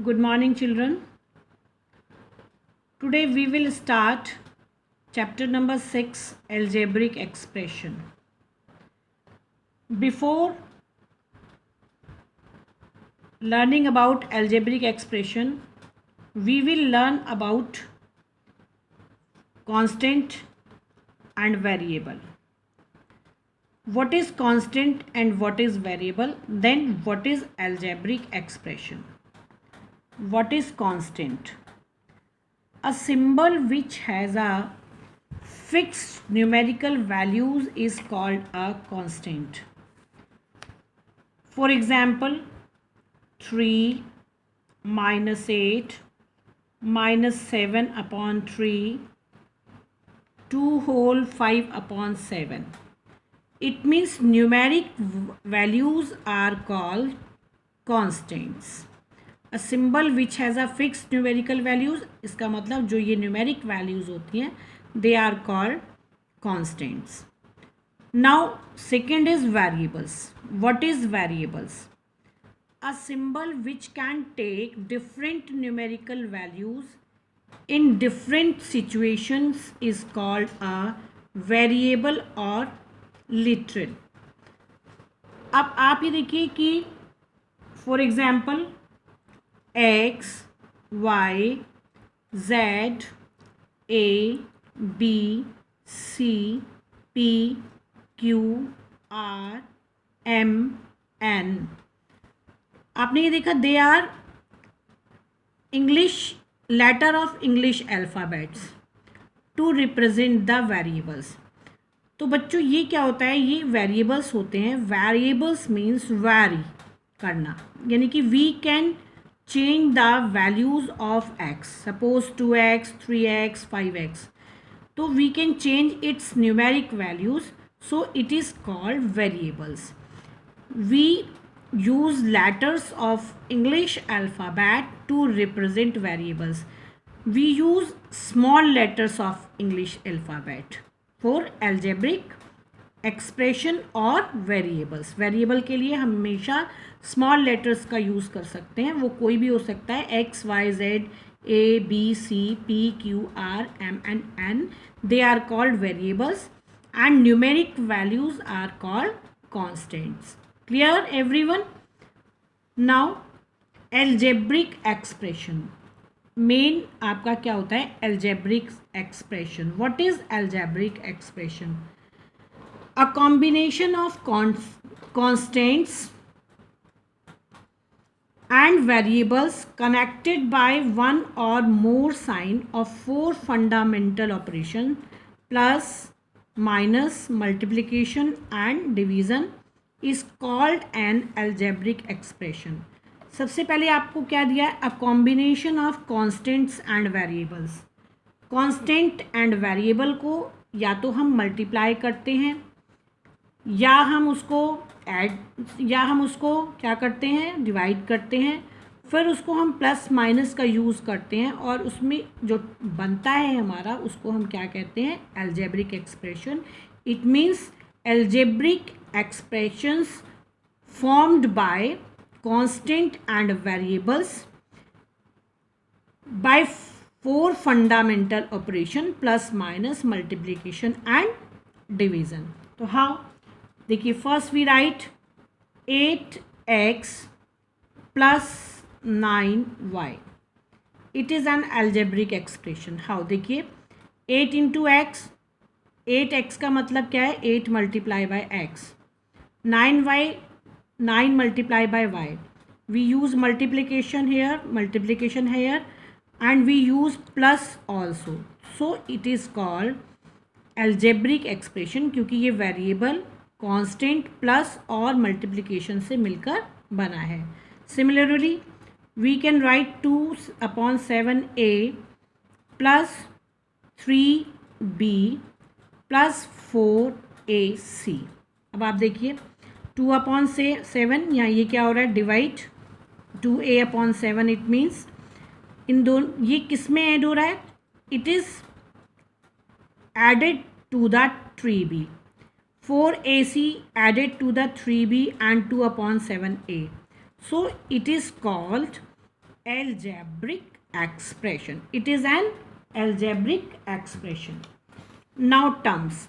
Good morning, children. Today we will start chapter number 6, algebraic expression. Before learning about algebraic expression, we will learn about constant and variable. What is constant and what is variable? Then what is algebraic expression? What is constant? A symbol which has a fixed numerical values is called a constant. For example, 3 minus 8 minus 7 upon 3 2 whole 5 upon 7. It means numeric values are called constants. A symbol which has a fixed numerical values, इसका मतलब जो ये numeric values होती हैं, they are called constants. Now second is variables. What is variables? A symbol which can take different numerical values in different situations is called a variable or literal. अब आप ये देखिए कि for example x, y, z, a, b, c, p, q, r, m, n. आपने ये देखा they are English letter of English alphabets to represent the variables. तो बच्चों ये क्या होता है, ये वेरिएबल्स होते हैं. वेरिएबल्स मीन्स वैरी करना, यानी कि we can change the values of x, suppose 2x, 3x, 5x. So we can change its numeric values, so it is called variables. We use letters of English alphabet to represent variables. We use small letters of English alphabet for algebraic expression और variables. Variable के लिए हमेशा small letters का use कर सकते हैं. वो कोई भी हो सकता है, X, Y, Z, A, B, C, P, Q, R, M and N. They are called variables and numeric values are called constants. Clear everyone? Now algebraic expression. मेन आपका क्या होता है? Algebraic expression. What is algebraic expression? A combination of constants and variables connected by one or more sign of four fundamental operations plus, minus, multiplication and division is called an algebraic expression. सबसे पहले आपको क्या दिया है? A combination of constants and variables. constant and variable को या तो हम मल्टीप्लाई करते हैं या हम उसको क्या करते हैं, डिवाइड करते हैं. फिर उसको हम प्लस माइनस का यूज़ करते हैं और उसमें जो बनता है हमारा, उसको हम क्या कहते हैं? Algebraic expression. It means algebraic expressions formed by constant and variables by four fundamental operation plus minus multiplication and division. तो हाउ? देखिए, first we write 8x plus 9y. It is an algebraic expression. How? देखिए, 8 into x, 8x का मतलब क्या है? 8 multiply by x. 9y, 9 multiply by y. We use multiplication here and we use plus also. So it is called algebraic expression क्योंकि ये variable constant plus और multiplication से मिलकर बना है. Similarly we can write 2/7a plus 3b plus 4ac. अब आप देखिए 2/7, यहाँ ये क्या हो रहा है? Divide 2a/7. It means in दोनों ये किस में ऐड हो रहा है? It is added to the 3b. 4ac added to the 3b and 2/7a. So it is called algebraic expression. It is an algebraic expression. Now terms.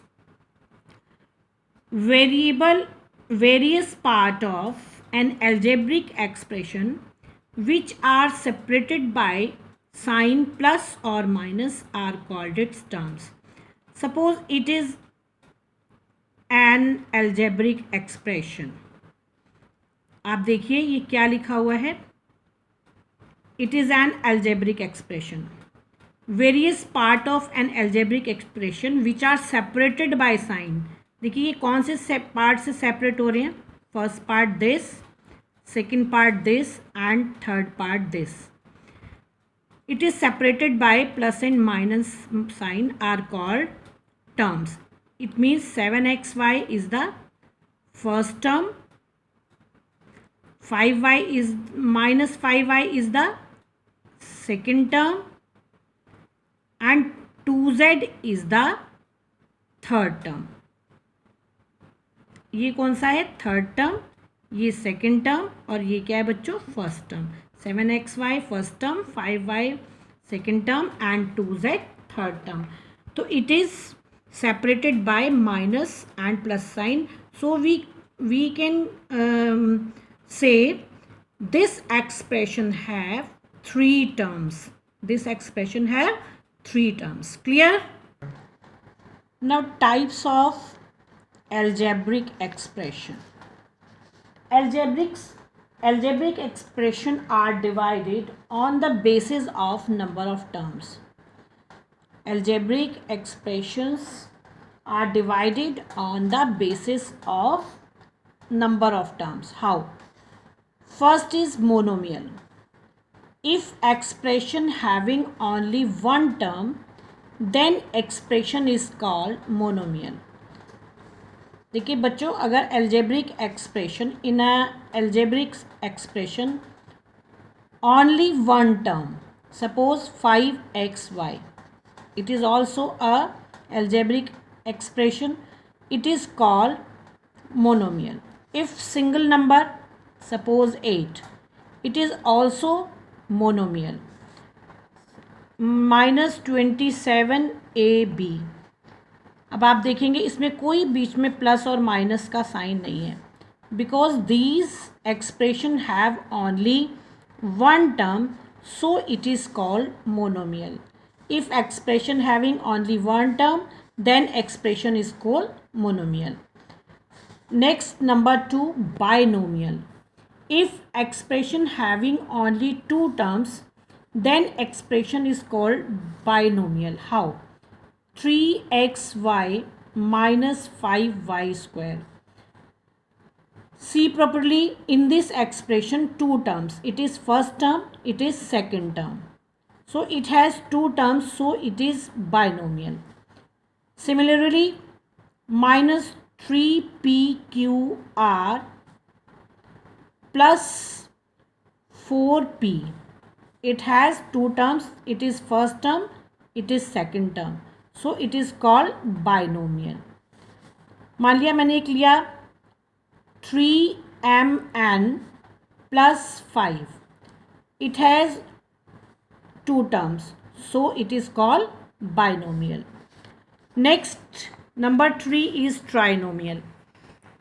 Various part of an algebraic expression which are separated by sign plus or minus are called its terms. Suppose it is an algebraic expression. आप देखिए ये क्या लिखा हुआ है. It is an algebraic expression. Various part of an algebraic expression which are separated by sign. देखिए ये कौन से पार्ट से सेपरेट हो रहे हैं. First part this, second part this and third part this. It is separated by plus and minus sign are called terms. It means 7xy is the first term, 5y is minus 5y is the second term and 2z is the third term. ये कौन सा है? Third term, ये second term और ये क्या है बच्चों? First term. 7xy first term, 5y second term and 2z third term. तो it is separated by minus and plus sign. So we can say this expression have three terms. This expression have three terms. Clear? Now types of algebraic expression. Algebraic expression are divided on the basis of number of terms. Algebraic expressions are divided on the basis of number of terms. How? First is monomial. If expression having only one term, then expression is called monomial. देखिए बच्चों, अगर algebraic expression in a algebraic expression only one term, suppose 5xy, it is also a algebraic expression. It is called monomial. If single number, suppose 8, it is also monomial. minus 27ab. अब आप देखेंगे इसमें कोई बीच में plus और minus का sign नहीं है, because these expression have only one term, so it is called monomial. If expression having only one term, then expression is called monomial. Next, number 2, binomial. If expression having only two terms, then expression is called binomial. How? 3xy minus 5y square. See properly, in this expression two terms. It is first term, it is second term. So it has two terms, so it is binomial. Similarly, minus 3pqr plus 4p. It has two terms. It is first term, it is second term. So it is called binomial. मान लिया मैंने एक लिया 3mn plus 5. It has two terms, so it is called binomial. Next, number 3 is trinomial.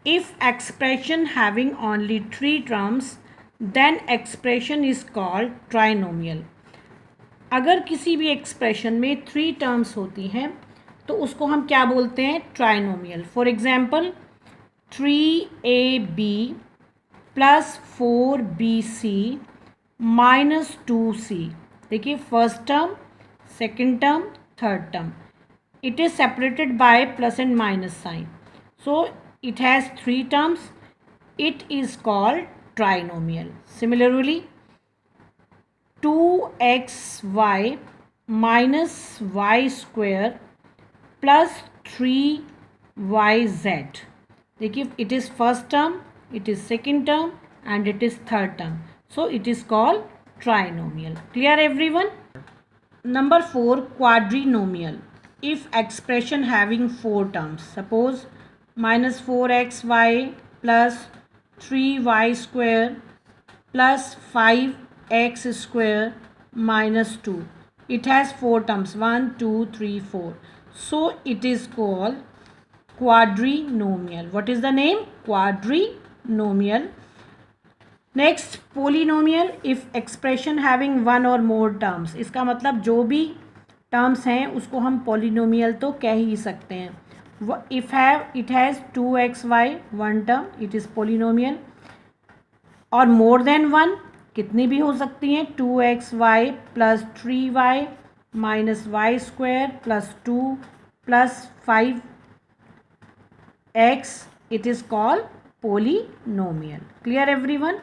If expression having only three terms, then expression is called trinomial. अगर किसी भी expression में 3 terms होती हैं तो उसको हम क्या बोलते हैं? Trinomial. For example 3ab plus 4bc minus 2c. देखिए first term, second term, third term. It is separated by plus and minus sign, so it has 3 terms. It is called trinomial. Similarly 2xy minus y square plus 3yz. देखिए it is first term, it is second term and it is third term, so it is called trinomial. Clear everyone? Number 4, quadrinomial. If expression having 4 terms, suppose minus 4xy plus 3y square plus 5 x square minus 2. It has 4 terms, 1, 2, 3, 4. So it is called quadrinomial. What is the name? Quadrinomial. Next, polynomial. If expression having one or more terms. इसका मतलब जो भी terms हैं उसको हम polynomial तो कह ही सकते हैं. If it has 2xy one term, it is polynomial. और more than one कितनी भी हो सकती हैं, 2xy plus 3y minus y square plus 2 plus 5x, it is called polynomial. Clear everyone?